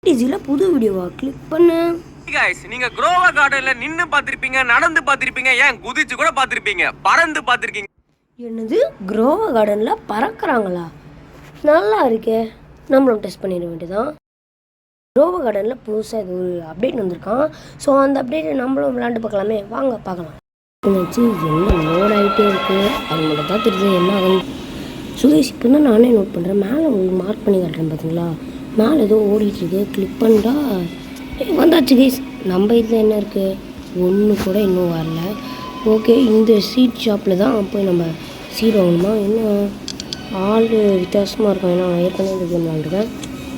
டிஜில புது வீடியோவா கிளிக் பண்ணு. गाइस நீங்க குரோவா கார்டன்ல நின்னு பாத்திருப்பீங்க, நடந்து பாத்திருப்பீங்க, ஏன் குதிச்சு கூட பாத்திருப்பீங்க, பறந்து பாத்திருக்கீங்க. என்னது குரோவா கார்டன்ல பறக்குறாங்களா? நல்லா இருக்கே, நம்மளும் டெஸ்ட் பண்ணிட வேண்டியதான். குரோவா கார்டனில் புதுசாக இது ஒரு அப்டேட் வந்திருக்கான். ஸோ அந்த அப்டேட்டை நம்மளும் விளையாண்டு பார்க்கலாமே, வாங்க பார்க்கலாம். என்னாச்சு, என்ன லோட் ஆகிட்டே இருக்குது, அது மட்டும் தான் தெரியுது என்ன ஆகும். சுதேஷ் இப்போ தான் நானே நோட் பண்ணுறேன், மேலே உங்களுக்கு மார்க் பண்ணி காட்டுறேன் பார்த்தீங்களா, மேலே ஏதோ ஓடிட்டுருக்கு. கிளிக் பண்ணிட்டா வந்தாச்சு கைஸ். நம்ம இதில் என்ன இருக்குது, ஒன்று கூட இன்னும் வரல. ஓகே, இந்த சீட் ஷாப்பில் தான் போய் நம்ம சீட் வாங்கணுமா? இன்னும் ஆள் வித்தியாசமாக இருக்கும், ஏன்னா நான் ஏற்கனவே இந்த கேம் விளாண்டுருக்கேன்.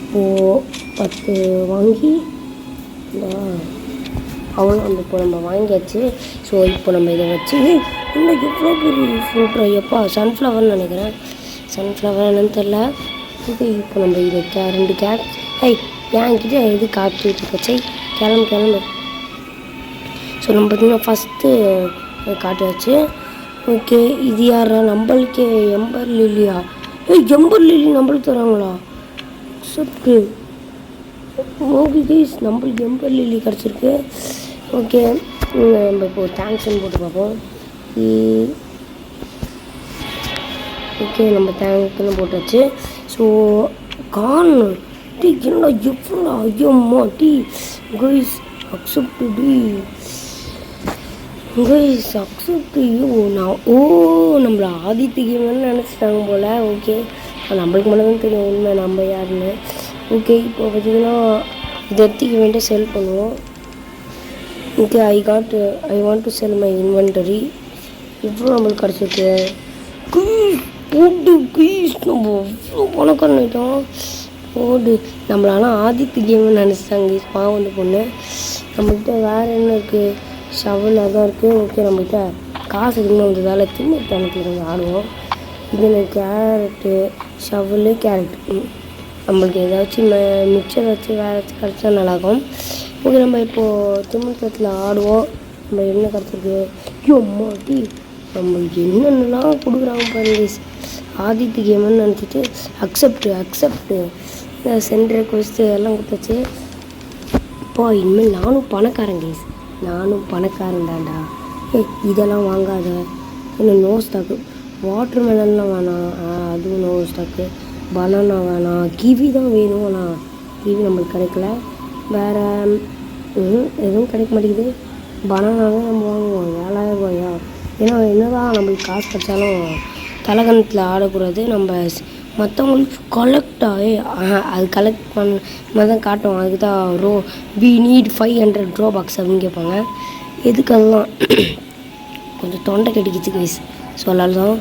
இப்போது 10 வாங்கி அவ்வளோ அந்த இப்போ நம்ம வாங்கியாச்சு. ஸோ இப்போ நம்ம இதை வச்சு இன்னும் எவ்வளோ பெரிய ஃப்ரூட் எப்பா சன்ஃப்ளவர்னு நினைக்கிறேன், சன்ஃப்ளவர் என்னன்னு தெரில. இது இப்போ நம்ம இதை 2 கேட் என்கிட்ட இது காத்துட்டு இருக்கச்சே, கிளம்பு. ஸோ நம்ம பார்த்திங்கன்னா ஃபஸ்ட்டு காட்டியாச்சு. ஓகே, இது யாரா? நம்மளுக்கே எம்பர் லில்லியா? எம்பர் லில்லி நம்மளுக்கு தராங்களா? சூப்பர். ஓகே கைஸ், நம்மளுக்கு எம்பர் லில்லி கிடச்சிருக்கு. ஓகே, நம்ம இப்போ தேங்க்ஸ்ன்னு போட்டு பார்ப்போம். ஓகே, நம்ம தேங்க்ஸ்ன்னு போட்டாச்சு. ஸோ கார்ன் டீ என்னடா எவ்வளோ ஐயோம்மா டீ கைஸ், அக்செப்ட் டீ கைஸ், அக்செப்ட் யூ. நம்மளை ஆதித்யன்னு நினச்சிட்டாங்க போல். ஓகே, நம்மளுக்கு மட்டும் தான் தெரியும் உண்மை நம்ம யாருன்னு. ஓகே, இப்போ பார்த்திங்கன்னா இதை எடுத்துக்க வேண்டிய செல் பண்ணுவோம். Okay, I want to sell my inventory. இவ்வளோ நம்மளுக்கு கிடச்சிருக்கு. ப்ளீஸ், நம்ம இவ்வளோ பணக்காரன் ஆகிட்டோம். நம்மளாலாம் ஆதித்ய கேம்னு நினச்சிட்டாங்க பாவம் வந்து பொண்ணு. நம்மக்கிட்ட வேறு என்ன இருக்குது, ஷவலாக தான் இருக்குது. ஓகே, நம்மகிட்ட காசு அதிகமாக வந்ததால் தின்னு தனத்தில் கொஞ்சம் ஆடுவோம். இதில் கேரட்டு, ஷவலு, கேரட்டு, நம்மளுக்கு ஏதாச்சும் மிச்சம் வச்சு வேறு ஏதாச்சும் கிடச்சா நல்லாயிருக்கும். ஓகே, நம்ம இப்போது திமுகத்தில் ஆடுவோம். நம்ம என்ன கிடச்சிருக்கு, மாட்டி நம்மளுக்கு என்னென்னலாம் கொடுக்குறாங்க பாருங்க. ஆதித்ய கேம்னு நினச்சிட்டு அக்செப்ட்டு சென்ட் ரெக்வெஸ்ட்டு எல்லாம் கொடுத்தாச்சு. இப்போ இனிமேல் நானும் பணக்காரன் கேஸ், நானும் பணக்காரன் தான்டா. இதெல்லாம் வாங்காத, இன்னும் நோ ஸ்டாக்கு. வாட்டர் மெலன்லாம் வேணாம், அதுவும் நோ ஸ்டாக்கு. பனானா வேணாம், கிவி தான் வேணும். ஆனால் கிவி நம்மளுக்கு கிடைக்கல. வேறு எதுவும் கிடைக்க மாட்டேங்குது. பனானாவே நம்ம வாங்குவோம் 7000 ரூபாயா? ஏன்னா என்னதான் நம்மளுக்கு காசு கிடைச்சாலும் தலகணத்தில் ஆடக்கூடாது. நம்ம மற்றவங்களுக்கு கலெக்டாகவே அது கலெக்ட் பண்ண தான் காட்டுவோம். அதுக்கு தான் வி நீட் 500 ரோபாக்ஸ் அப்படின்னு கேட்பாங்க. எதுக்கு அதெல்லாம் கொஞ்சம் தொண்டை கட்டிக்கிச்சு கைஸ். ஸோ அதனால தான்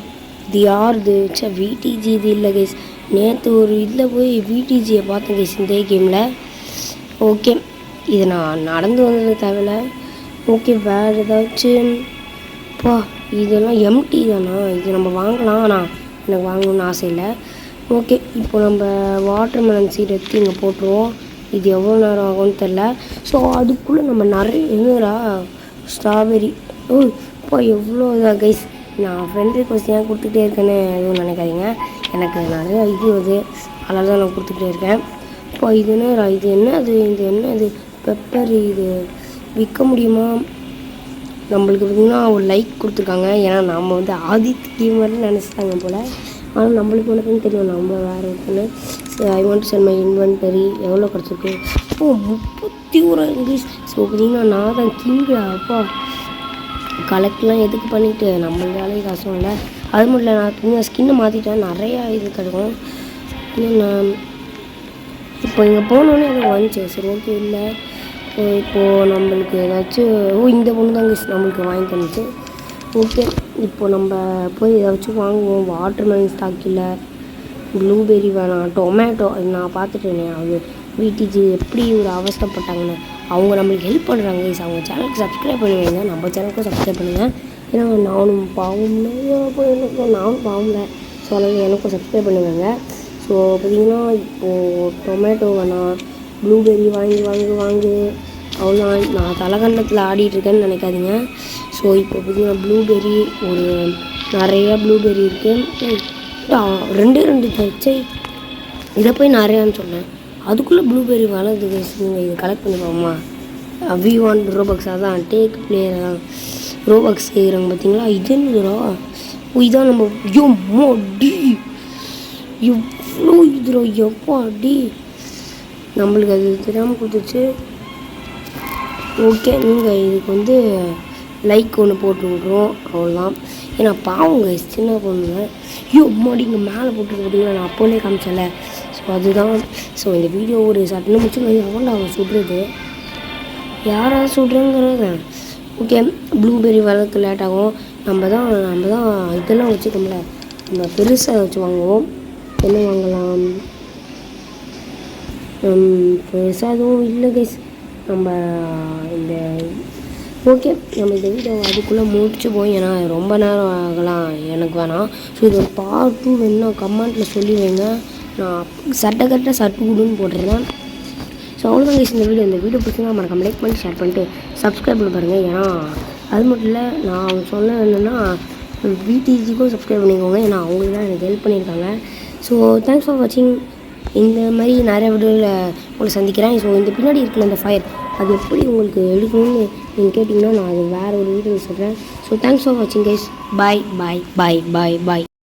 இது யாருது விடிஜி இது இல்லை கைஸ். நேற்று ஒரு இதில் போய் விடிஜியை பார்த்தேன் கைஸ் இந்த கேமில். ஓகே, இது நான் நடந்து வந்தது தேவையில்ல. ஓகே, வேறு ஏதாச்சும் இதெல்லாம் எம்டி தானா? இது நம்ம வாங்கலாம், ஆனால் எனக்கு வாங்கணும்னு ஆசை இல்லை. ஓகே, இப்போ நம்ம வாட்டர் மெலன் சீட் எடுத்து இங்கே போட்டுருவோம். இது எவ்வளோ நேரம் ஆகும்னு தெரில. ஸோ அதுக்குள்ளே நம்ம நிறைய என்னடா ஸ்ட்ராபெரி. எவ்வளோ இதாக கைஸ். நான் ஃப்ரெண்ட் ரிக்வெஸ்ட் ஏன் கொடுத்துட்டே இருக்கேன்னு எதுவும் நினைக்காதீங்க, எனக்கு நிறைய இது வருது, அதனால தான் நான் கொடுத்துட்டே இருக்கேன். இப்போ இது என்னது பெப்பர். இது விற்க முடியுமா? நம்மளுக்கு பார்த்திங்கன்னா ஒரு லைக் கொடுத்துருக்காங்க, ஏன்னா நம்ம வந்து ஆதித்ய கேமர்னு நினச்சிட்டாங்க போல். ஆனால் நம்மளுக்கு ஒன்றுக்குன்னு தெரியும் நம்ம வேறு ஒருத்தன்னு. I want to sell my inventory. எவ்வளோ கிடச்சிருக்கு? 31 இங்கிலீஷ். ஸோ பார்த்திங்கன்னா நான் தான் கிங்கு. அப்பா கலெக்ட்லாம் எதுக்கு பண்ணிவிட்டு நம்மளாலே காசும் இல்லை. அது மட்டும் இல்லை, நான் கொஞ்சம் ஸ்கின்னை மாற்றிட்டேன், நிறையா இது கிடைக்கும். நான் இப்போ இங்கே போனோன்னே அது வந்துச்சு. சரி ஓகே, இல்லை இப்போது நம்மளுக்கு ஏதாச்சும் இந்த பொண்ணு தாங்க நம்மளுக்கு வாங்கி தந்துச்சு. ஓகே, இப்போ நம்ம போய் ஏதாச்சும் வாங்குவோம். வாட்டர் மெலன் ஸ்டாக் இல்லை, ப்ளூபெர்ரி வேணாம், டொமேட்டோ. அது நான் பார்த்துட்டேனே, அது விடிஜி எப்படி ஒரு அவசரப்பட்டாங்கன்னு. அவங்க நம்மளுக்கு ஹெல்ப் பண்ணுறாங்க கைஸ். அவங்க சேனலுக்கு சப்ஸ்கிரைப் பண்ணுவீங்க, நம்ம சேனலுக்கும் சப்ஸ்கிரைப் பண்ணுங்கள். ஏன்னா நானும் பாவம்ல, ஸோ அதனால் எனக்கும் சப்ஸ்கிரைப் பண்ணுவாங்க. ஸோ பார்த்திங்கன்னா இப்போது டொமேட்டோ வேணாம், ப்ளூபெர்ரி வாங்கு. அவ்வளோ நான் தலகண்டத்தில் ஆடிட்டுருக்கேன்னு நினைக்காதீங்க. ஸோ இப்போ பார்த்திங்கன்னா ப்ளூபெர்ரி ஒரு நிறையா ப்ளூபெர்ரி இருக்குது. 2 தச்சு இதை போய் நிறையான்னு சொன்னேன். அதுக்குள்ளே ப்ளூபெர்ரி வளருது கைஸ். நீங்கள் இது கலெக்ட் பண்ணி போமா வி வாண்ட் ரோபக்ஸ். அதான் டேக் பிளேயர் தான் ரோபக்ஸ் செய்கிறாங்க பார்த்தீங்களா. இது என்னதுடா இதான் நம்ம மோடி எவ்வளோ இதுரோ எப்பா அடி நம்மளுக்கு அது தெரியாமல் கொடுத்துச்சு. ஓகே நீங்கள் இதுக்கு வந்து லைக் ஒன்று போட்டு விட்ருவோம் அவ்வளோதான். ஏன்னா பாவங்க சின்ன பொண்ணுங்க மோடி இங்கே மேலே போட்டுருக்கு பார்த்தீங்களா. நான் அப்போலே காமிச்சல. ஸோ அதுதான். ஸோ இந்த வீடியோ ஒரு சட்டுன்னு முடிச்சு எவ்வளோ அவங்க சுடுறது யாராவது சுடுறேங்கிறது. ஓகே ப்ளூபெர்ரி வளர்க்க லேட் ஆகும். நம்ம தான் இதெல்லாம் வச்சுக்கோம்ல. நம்ம பெருசாக வச்சு வாங்குவோம். என்ன வாங்கலாம் பெருசாக எதுவும் இல்லை கைஸ். நம்ம இந்த ஓகே நம்ம இந்த வீடியோ அதுக்குள்ளே முடிச்சு போய் ஏன்னா ரொம்ப நேரம் ஆகலாம் எனக்கு வேணாம். ஸோ இது ஒரு பார்ட் 2 வேணுன்னா கமெண்ட்டில் சொல்லி வைங்க. நான் கரெக்டாக சட்டு கொடுன்னு போட்டுருந்தேன். ஸோ அவ்வளோதான் கைஸ் இந்த வீடியோ பிடிச்சிங்கன்னா மறக்காம லைக் பண்ணி ஷேர் பண்ணிட்டு சப்ஸ்கிரைப் பண்ணி பாருங்கள். ஏன்னா அது மட்டும் இல்லை நான் சொன்ன என்னென்னா VTGக்கும் சப்ஸ்கிரைப் பண்ணிக்கோங்க. ஏன்னா அவங்களுக்கு தான் எனக்கு ஹெல்ப் பண்ணியிருக்காங்க. ஸோ தேங்க்ஸ் ஃபார் வாட்சிங். இந்த மாதிரி நிறைய வீடியோவில் உங்களை சந்திக்கிறேன். ஸோ இந்த பின்னாடி இருக்கிற அந்த ஃபயர் அது எப்படி உங்களுக்கு எடுக்கணும்னு நீங்கள் கேட்டிங்கன்னா நான் அது வேறு ஒரு வீடியோவில் சொல்கிறேன். ஸோ தேங்க்ஸ் ஃபார் வாட்சிங் கைஸ். பாய் பாய் பாய் பாய் பாய்.